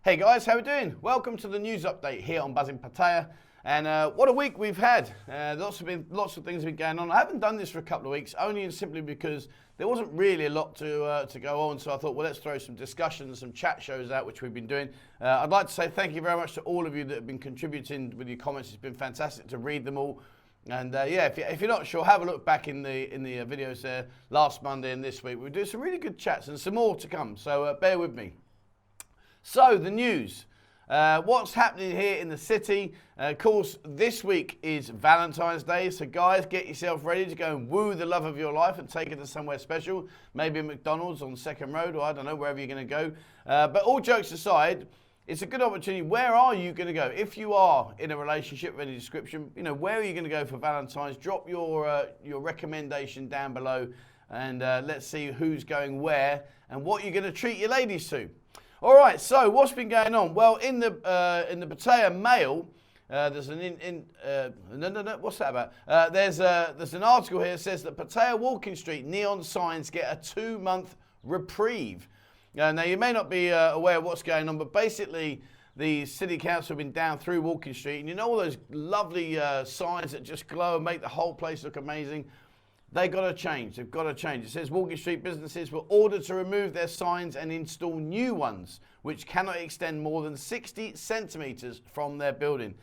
Hey guys, how are we doing? Welcome to the news update here on Buzzing Pattaya. And what a week we've had. Lots of things have been going on. I haven't done this for a couple of weeks, only and simply because there wasn't really a lot to go on. So I thought, well, let's throw some discussions, some chat shows out, which we've been doing. I'd like to say thank you very much to all of you that have been contributing with your comments. It's been fantastic to read them all. And yeah, if you're not sure, have a look back in the videos there last Monday and this week. We'll do some really good chats and some more to come. So bear with me. So the news. What's happening here in the city? Of course, this week is Valentine's Day, so guys, get yourself ready to go and woo the love of your life and take it to somewhere special, maybe a McDonald's on Second Road, or I don't know, wherever you're going to go. But all jokes aside, it's a good opportunity. Where are you going to go? If you are in a relationship of any description, you know, where are you going to go for Valentine's? Drop your recommendation down below, and let's see who's going where and what you're going to treat your ladies to. All right, so what's been going on? Well, in the Pattaya Mail, there's what's that about? There's an article here that says that Pattaya Walking Street neon signs get a 2-month reprieve. Now, you may not be aware of what's going on, but basically the city council have been down through Walking Street, and you know all those lovely signs that just glow and make the whole place look amazing? They've got to change. They've got to change. It says Walking Street businesses were ordered to remove their signs and install new ones, which cannot extend more than 60 centimetres from their building.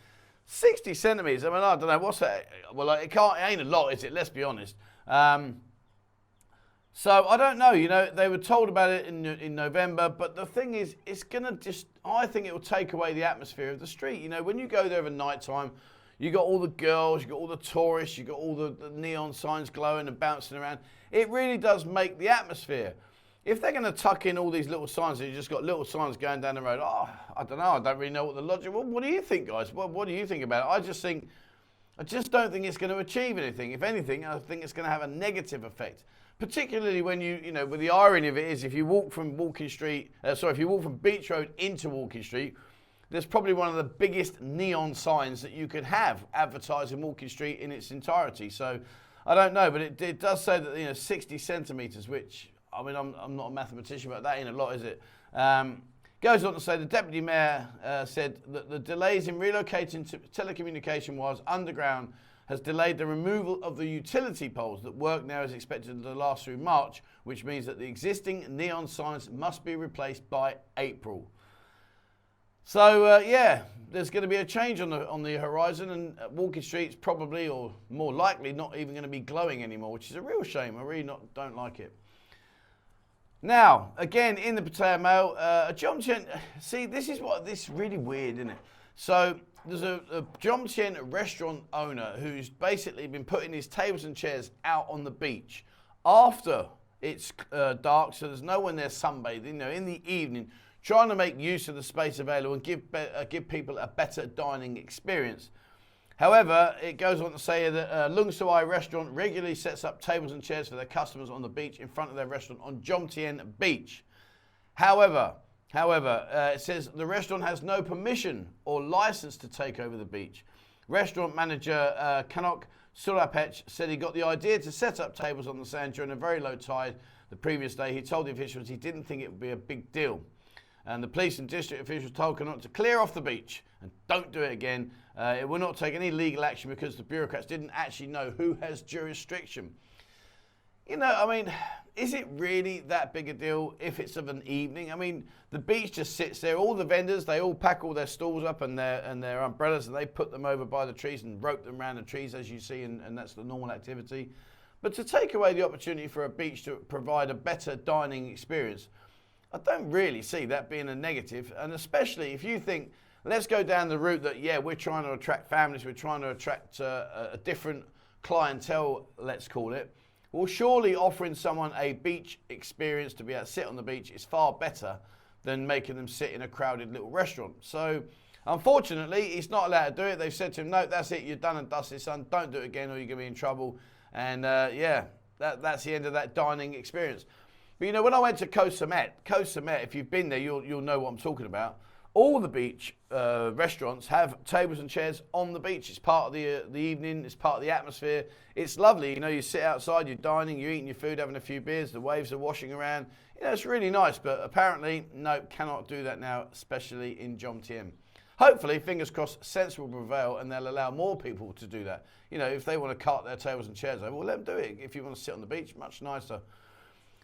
60 centimetres? I mean, I don't know. What's that? Well, it ain't a lot, is it? Let's be honest. So I don't know. You know, they were told about it in November, but the thing is, it's going to I think it will take away the atmosphere of the street. You know, when you go there at night time, you got all the girls, you got all the tourists, you got all the neon signs glowing and bouncing around. It really does make the atmosphere. If they're going to tuck in all these little signs and you just got little signs going down the road, I don't know, I don't really know what the logic. Well, what do you think, guys? What do you think about it? I just don't think it's going to achieve anything. If anything, I think it's going to have a negative effect. Particularly when you know, with the irony of it is, if you walk from if you walk from Beach Road into Walking Street, there's probably one of the biggest neon signs that you could have advertising Walking Street in its entirety. So I don't know, but it does say that, you know, 60 centimetres, which, I mean, I'm not a mathematician, but that ain't a lot, is it? Goes on to say the Deputy Mayor said that the delays in relocating to telecommunication wires underground has delayed the removal of the utility poles. That work now is expected to last through March, which means that the existing neon signs must be replaced by April. So yeah, there's going to be a change on the horizon, and Walking Street's probably, or more likely, not even going to be glowing anymore, which is a real shame. I really don't like it. Now, again, in the Pattaya Mail, see, this is really weird, isn't it? So there's a Jomtien restaurant owner who's basically been putting his tables and chairs out on the beach after it's dark, so there's no one there sunbathing, you know, in the evening, trying to make use of the space available and give people a better dining experience. However, it goes on to say that Lung Suai restaurant regularly sets up tables and chairs for their customers on the beach in front of their restaurant on Jomtien Beach. However, it says the restaurant has no permission or license to take over the beach. Restaurant manager Kanok Surapech said he got the idea to set up tables on the sand during a very low tide the previous day. He told the officials he didn't think it would be a big deal. And the police and district officials told Kanok to clear off the beach and don't do it again. It will not take any legal action because the bureaucrats didn't actually know who has jurisdiction. You know, I mean, is it really that big a deal if it's of an evening? I mean, the beach just sits there. All the vendors, they all pack all their stalls up and their umbrellas, and they put them over by the trees and rope them around the trees, as you see, and that's the normal activity. But to take away the opportunity for a beach to provide a better dining experience, I don't really see that being a negative, and especially if you think, let's go down the route that, yeah, we're trying to attract families, we're trying to attract a different clientele, let's call it. Well, surely offering someone a beach experience to be able to sit on the beach is far better than making them sit in a crowded little restaurant. So, unfortunately, he's not allowed to do it. They've said to him, no, that's it, you're done and dusted, son, don't do it again or you're going to be in trouble. And yeah, that's the end of that dining experience. But you know, when I went to Koh Samet, if you've been there, you'll know what I'm talking about. all the beach restaurants have tables and chairs on the beach. It's part of the evening. It's part of the atmosphere. It's lovely. You know, you sit outside, you're dining, you're eating your food, having a few beers. The waves are washing around. You know, it's really nice. But apparently, no, cannot do that now, especially in Jomtien. Hopefully, fingers crossed, sense will prevail and they'll allow more people to do that. You know, if they want to cart their tables and chairs over, well, let them do it. If you want to sit on the beach, much nicer.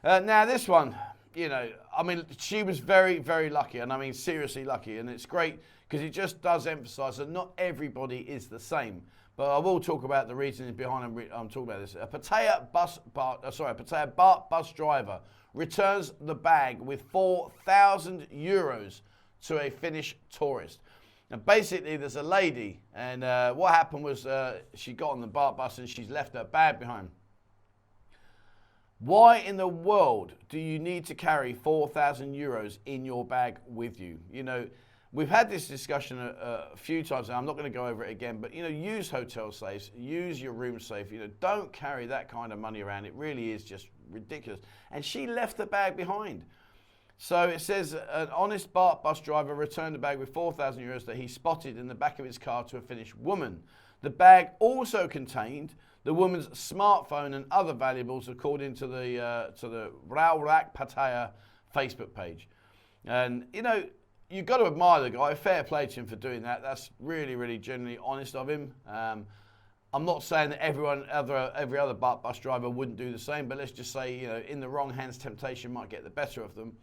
Now, this one, you know, I mean, she was very, very lucky, and I mean, seriously lucky, and it's great because it just does emphasise that not everybody is the same. But I will talk about the reasoning behind I'm talking about this. A Pattaya BART bus driver returns the bag with 4,000 euros to a Finnish tourist. And basically, there's a lady, and what happened was she got on the BART bus and she's left her bag behind. Why in the world do you need to carry 4,000 euros in your bag with you? You know, we've had this discussion a few times, and I'm not going to go over it again, but, you know, use hotel safes, use your room safe. You know, don't carry that kind of money around. It really is just ridiculous. And she left the bag behind. So it says an honest BART bus driver returned the bag with 4,000 euros that he spotted in the back of his car to a Finnish woman. The bag also contained the woman's smartphone and other valuables, according to the Raurak Pattaya Facebook page. And, you know, you've got to admire the guy. Fair play to him for doing that. That's really, really genuinely honest of him. I'm not saying that every other BART bus driver wouldn't do the same, but let's just say, you know, in the wrong hands, temptation might get the better of them.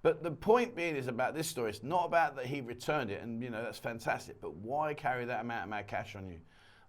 But the point being is about this story, it's not about that he returned it, and, you know, that's fantastic, but why carry that amount of cash on you?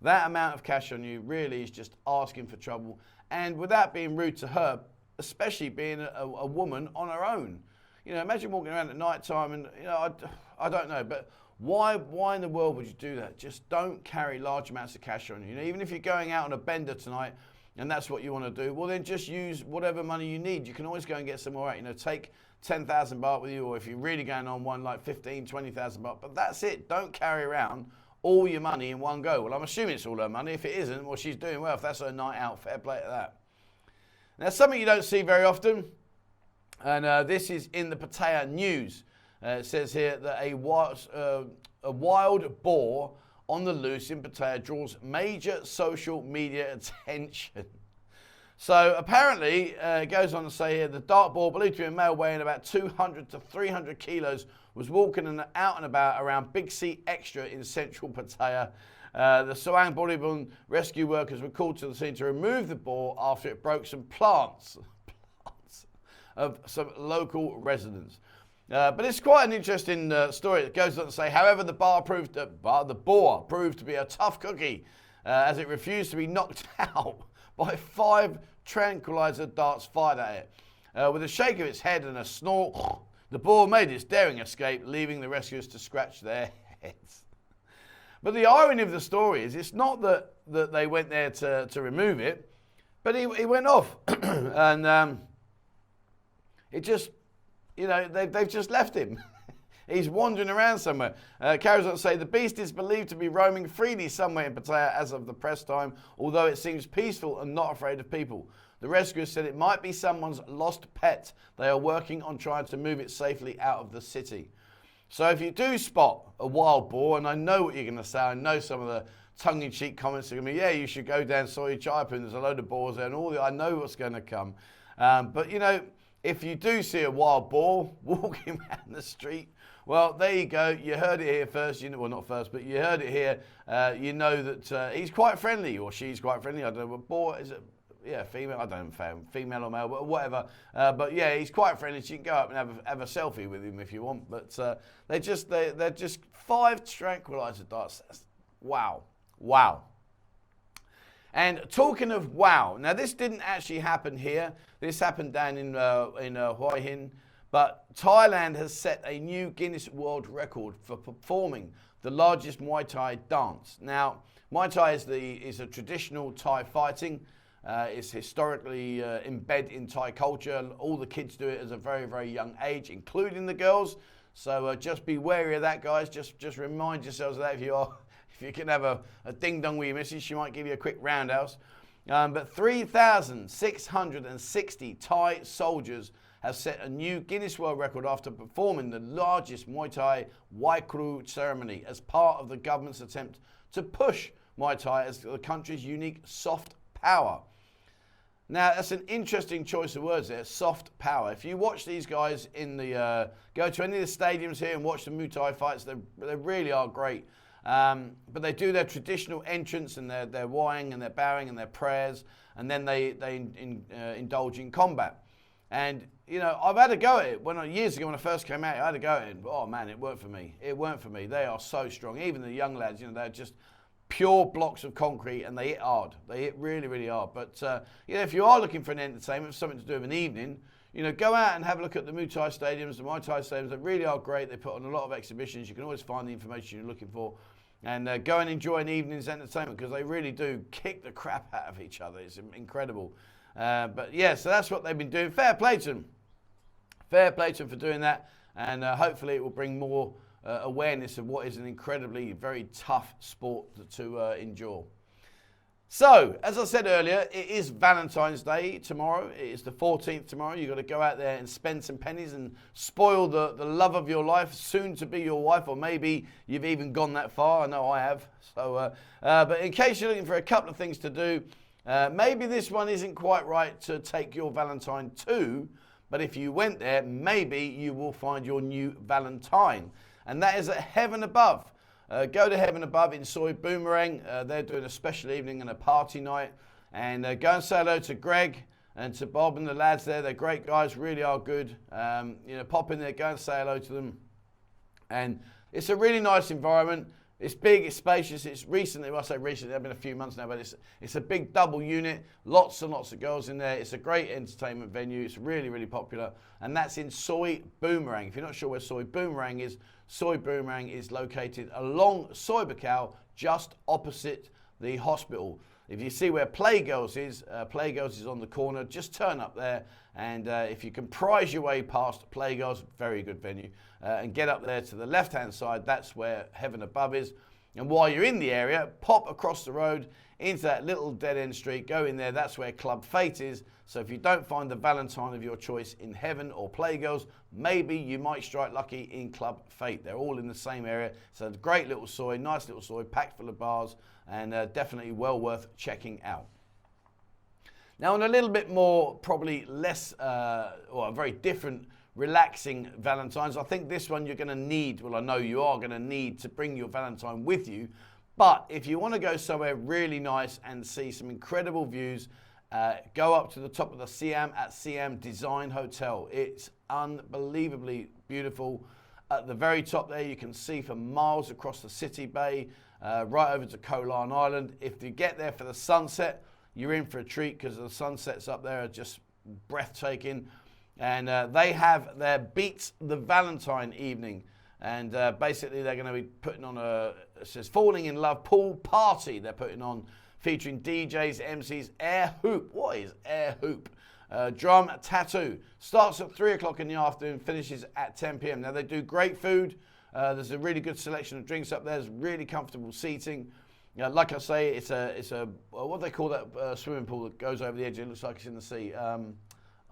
That amount of cash on you really is just asking for trouble, and without being rude to her, especially being a woman on her own. You know, imagine walking around at night time and, you know, I don't know, but why in the world would you do that? Just don't carry large amounts of cash on you. You know, even if you're going out on a bender tonight and that's what you want to do, well, then just use whatever money you need. You can always go and get some more out. You know, take 10,000 baht with you, or if you're really going on one, like 15, 20,000 baht, but that's it. Don't carry around all your money in one go. Well, I'm assuming it's all her money. If it isn't, well, she's doing well. If that's her night out, fair play to that. Now, something you don't see very often, and this is in the Pattaya news. It says here that a wild boar on the loose in Pattaya draws major social media attention. So apparently, it goes on to say here, the dark boar, believed to be a male weighing about 200 to 300 kilos, was walking out and about around Big C Extra in central Pattaya. The Soang Boribun rescue workers were called to the scene to remove the boar after it broke some plants of some local residents. But it's quite an interesting story. It goes on to say, however, the boar proved to be a tough cookie as it refused to be knocked out by 5 tranquilizer darts fired at it. With a shake of its head and a snort, the boar made its daring escape, leaving the rescuers to scratch their heads. But the irony of the story is it's not that they went there to remove it, but he went off. And it just, you know, they've just left him. He's wandering around somewhere. Carries on to say, the beast is believed to be roaming freely somewhere in Pattaya as of the press time, although it seems peaceful and not afraid of people. The rescuers said it might be someone's lost pet. They are working on trying to move it safely out of the city. So if you do spot a wild boar, and I know what you're going to say, I know some of the tongue-in-cheek comments are going to be, yeah, you should go down Soy Chaipu, there's a load of boars there, and all that. I know what's going to come. But, you know, if you do see a wild boar walking around the street, well, there you go. You heard it here first. You know, well, not first, but you heard it here. You know that he's quite friendly, or she's quite friendly. I don't know what boar is it. Yeah, female. I don't know, female or male, but whatever. But yeah, he's quite friendly. So you can go up and have a selfie with him if you want. But they're just 5 tranquilizer darts. Wow. And talking of wow, now this didn't actually happen here. This happened down in Hua Hin. But Thailand has set a new Guinness World Record for performing the largest Muay Thai dance. Now, Muay Thai is a traditional Thai fighting. It's historically embedded in Thai culture. All the kids do it at a very, very young age, including the girls. So just be wary of that, guys. Just remind yourselves of that if you can have a ding dong with your missus, she might give you a quick roundhouse. But 3,660 Thai soldiers has set a new Guinness World Record after performing the largest Muay Thai Waikru ceremony as part of the government's attempt to push Muay Thai as the country's unique soft power. Now, that's an interesting choice of words there, soft power. If you watch these guys in the, go to any of the stadiums here and watch the Muay Thai fights, they really are great. But they do their traditional entrance and their whying and their bowing and their prayers, and then they indulge in combat. And, you know, I've had a go at it. Years ago when I first came out, I had a go at it. Oh, man, it weren't for me. It weren't for me. They are so strong. Even the young lads, you know, they're just pure blocks of concrete, and they hit hard. They hit really, really hard. But, you know, if you are looking for an entertainment, something to do with an evening, you know, go out and have a look at the Muay Thai stadiums, the Muay Thai stadiums. They really are great. They put on a lot of exhibitions. You can always find the information you're looking for. And go and enjoy an evening's entertainment, because they really do kick the crap out of each other. It's incredible. But, yeah, so that's what they've been doing. Fair play to them. Fair play to them for doing that. And hopefully it will bring more awareness of what is an incredibly, very tough sport to endure. So, as I said earlier, it is Valentine's Day tomorrow. It is the 14th tomorrow. You've got to go out there and spend some pennies and spoil the love of your life, soon to be your wife, or maybe you've even gone that far. I know I have. So, but in case you're looking for a couple of things to do, maybe this one isn't quite right to take your Valentine to, but if you went there, maybe you will find your new Valentine. And that is at Heaven Above. Go to Heaven Above in Soy Boomerang. They're doing a special evening and a party night. And go and say hello to Greg and to Bob and the lads there. They're great guys, really are good. You know, pop in there, go and say hello to them. And it's a really nice environment. It's big, it's spacious. It's recently, well, I say recently, it's been a few months now, but it's a big double unit. Lots and lots of girls in there. It's a great entertainment venue. It's really, really popular. And that's in Soy Boomerang. If you're not sure where Soy Boomerang is located along Soy Bacow, just opposite the hospital. If you see where Playgirls is on the corner, just turn up there. And if you can prize your way past Playgirls, very good venue, and get up there to the left-hand side, that's where Heaven Above is. And while you're in the area, pop across the road into that little dead-end street, go in there, that's where Club Fate is. So if you don't find the Valentine of your choice in Heaven or Playgirls, maybe you might strike lucky in Club Fate. They're all in the same area. So it's a great little soy, nice little soy, packed full of bars, and definitely well worth checking out. Now, on a little bit more, probably less, or a very different, relaxing Valentine's, I think this one you're going to need, well, I know you are going to need to bring your Valentine with you. But if you want to go somewhere really nice and see some incredible views, go up to the top of the Siam at Siam Design Hotel. It's unbelievably beautiful. At the very top there, you can see for miles across the city bay, right over to Koh Larn Island. If you get there for the sunset, you're in for a treat, because the sunsets up there are just breathtaking. And they have their Beats the Valentine evening. And basically they're going to be putting on it says Falling in Love Pool Party. They're putting on, featuring DJs, MCs, air hoop. What is air hoop? Drum tattoo. Starts at 3 o'clock in the afternoon, finishes at 10 p.m. Now they do great food. There's a really good selection of drinks up there. There's really comfortable seating. Like I say, it's a what do they call that swimming pool that goes over the edge? It looks like it's in the sea.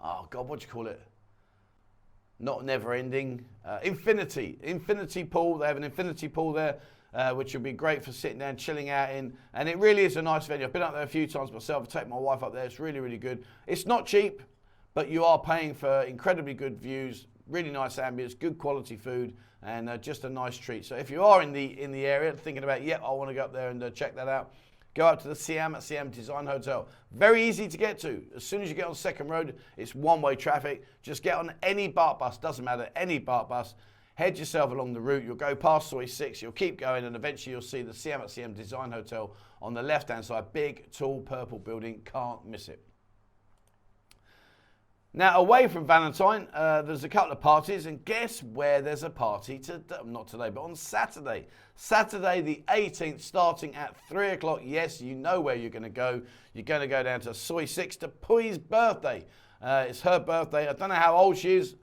Oh God, what do you call it? Not never ending. Infinity pool. They have an infinity pool there, which would be great for sitting down, chilling out in. And it really is a nice venue. I've been up there a few times myself. I take my wife up there. It's really, really good. It's not cheap, but you are paying for incredibly good views, really nice ambience, good quality food, and just a nice treat. So if you are in the area thinking about, I want to go up there and check that out, go up to the Siam at Siam Design Hotel. Very easy to get to. As soon as you get on Second Road, it's one-way traffic. Just get on any BART bus, doesn't matter, any BART bus. Head yourself along the route. You'll go past Soy 6, you'll keep going, and eventually you'll see the Siam at Siam Design Hotel on the left-hand side. Big, tall, purple building. Can't miss it. Now, away from Valentine, there's a couple of parties, and guess where there's a party not today, but on Saturday. Saturday the 18th, starting at 3 o'clock. Yes, you know where you're going to go. You're going to go down to Soy 6 to Pui's birthday. It's her birthday. I don't know how old she is.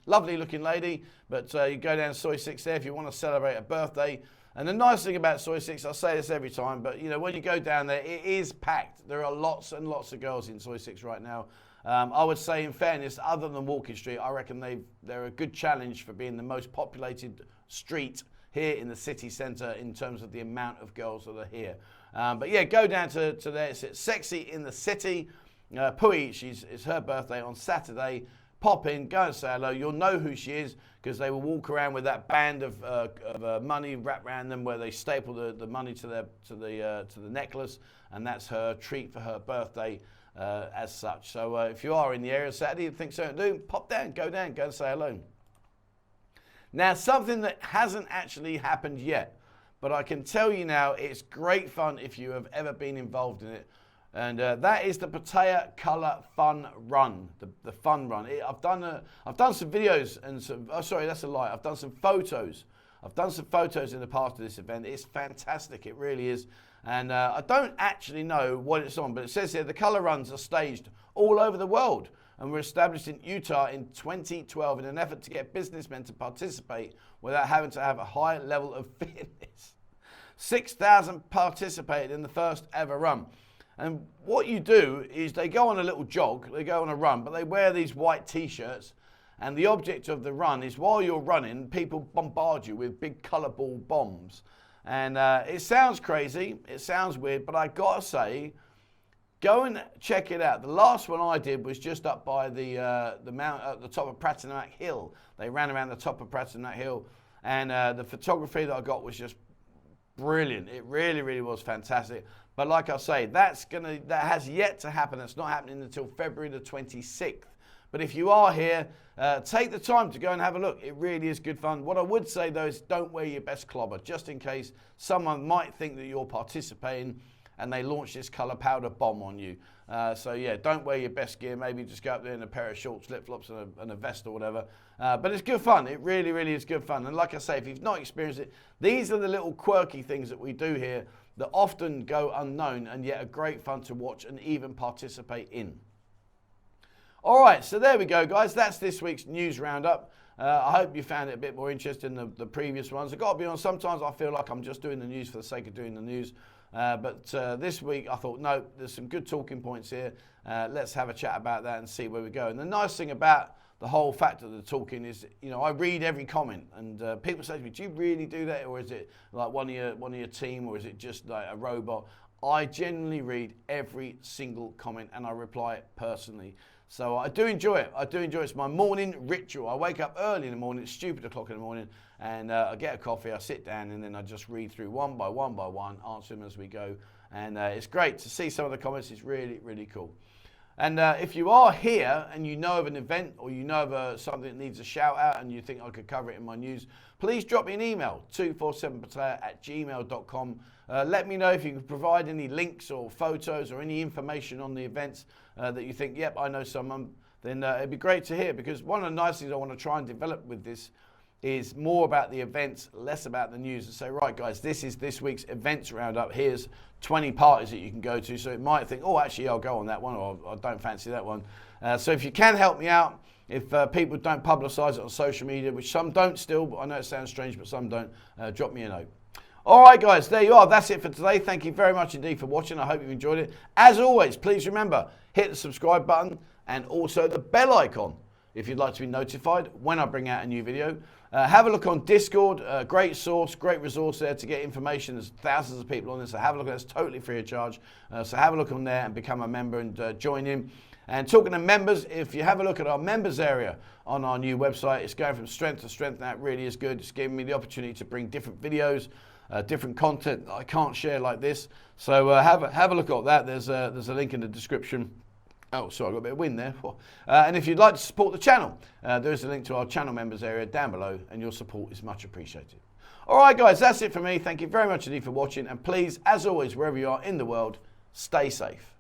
Lovely looking lady, but you go down to Soy 6 there if you want to celebrate a birthday. And the nice thing about Soy 6, I say this every time, but you know, when you go down there, it is packed. There are lots and lots of girls in Soy 6 right now. I would say, in fairness, other than Walking Street, I reckon they're a good challenge for being the most populated street here in the city centre in terms of the amount of girls that are here. But yeah, go down to there. It's Sexy in the City. Pui, it's her birthday on Saturday. Pop in, go and say hello. You'll know who she is because they will walk around with that band of money wrapped around them, where they staple the money to the necklace, and that's her treat for her birthday as such. So if you are in the area Saturday and think something to do, pop down, go and say hello. Now, something that hasn't actually happened yet, but I can tell you now, it's great fun if you have ever been involved in it. And that is the Pattaya Color Fun Run, the fun run. I've done some videos and some. Oh, sorry, that's a lie. I've done some photos. I've done some photos in the past of this event. It's fantastic. It really is. And I don't actually know what it's on, but it says here the color runs are staged all over the world and were established in Utah in 2012 in an effort to get businessmen to participate without having to have a high level of fitness. 6,000 participated in the first ever run. And what you do is they go on a little jog, they go on a run, but they wear these white t-shirts. And the object of the run is while you're running, people bombard you with big colourful bombs. And it sounds crazy, it sounds weird, but I gotta say, go and check it out. The last one I did was just up by the mount at the top of Pattaya Hill. They ran around the top of Pattaya Hill, and the photography that I got was just brilliant. It really, really was fantastic. But like I say, that has yet to happen. It's not happening until February the 26th. But if you are here, take the time to go and have a look. It really is good fun. What I would say though is don't wear your best clobber, just in case someone might think that you're participating and they launch this colour powder bomb on you. So yeah, don't wear your best gear. Maybe just go up there in a pair of shorts, flip-flops and a vest or whatever. But it's good fun. It really, really is good fun. And like I say, if you've not experienced it, these are the little quirky things that we do here that often go unknown and yet are great fun to watch and even participate in. All right, so there we go, guys. That's this week's news roundup. I hope you found it a bit more interesting than the previous ones. I've got to be honest, sometimes I feel like I'm just doing the news for the sake of doing the news. But this week I thought, no, there's some good talking points here. Let's have a chat about that and see where we go. And the nice thing about the whole fact of the talking is, you know, I read every comment, and people say to me, do you really do that? Or is it like one of your team, or is it just like a robot? I genuinely read every single comment and I reply personally. So I do enjoy it. I do enjoy it. It's my morning ritual. I wake up early in the morning, it's stupid o'clock in the morning, and I get a coffee, I sit down, and then I just read through one by one, answer them as we go. And it's great to see some of the comments. It's really, really cool. And if you are here and you know of an event or you know of something that needs a shout out and you think I could cover it in my news, please drop me an email, 247pattaya@gmail.com. Let me know if you can provide any links or photos or any information on the events that you think, yep, I know someone. Then it'd be great to hear, because one of the nice things I want to try and develop with this is more about the events, less about the news, and say, right guys, this is this week's events roundup. Here's 20 parties that you can go to. So it might think, oh, actually I'll go on that one, or I don't fancy that one. So if you can help me out, if people don't publicise it on social media, which some don't still, but I know it sounds strange, but some don't, drop me a note. All right, guys, there you are. That's it for today. Thank you very much indeed for watching. I hope you enjoyed it. As always, please remember, hit the subscribe button and also the bell icon if you'd like to be notified when I bring out a new video. Have a look on Discord. Great source, great resource there to get information. There's thousands of people on this, so have a look. It's totally free of charge. So have a look on there and become a member and join in. And talking to members, if you have a look at our members area on our new website, it's going from strength to strength. That really is good. It's giving me the opportunity to bring different videos, different content that I can't share like this. So have a look at that. There's a link in the description. Oh, sorry, I got a bit of wind there. And if you'd like to support the channel, there is a link to our channel members area down below, and your support is much appreciated. All right, guys, that's it for me. Thank you very much indeed for watching. And please, as always, wherever you are in the world, stay safe.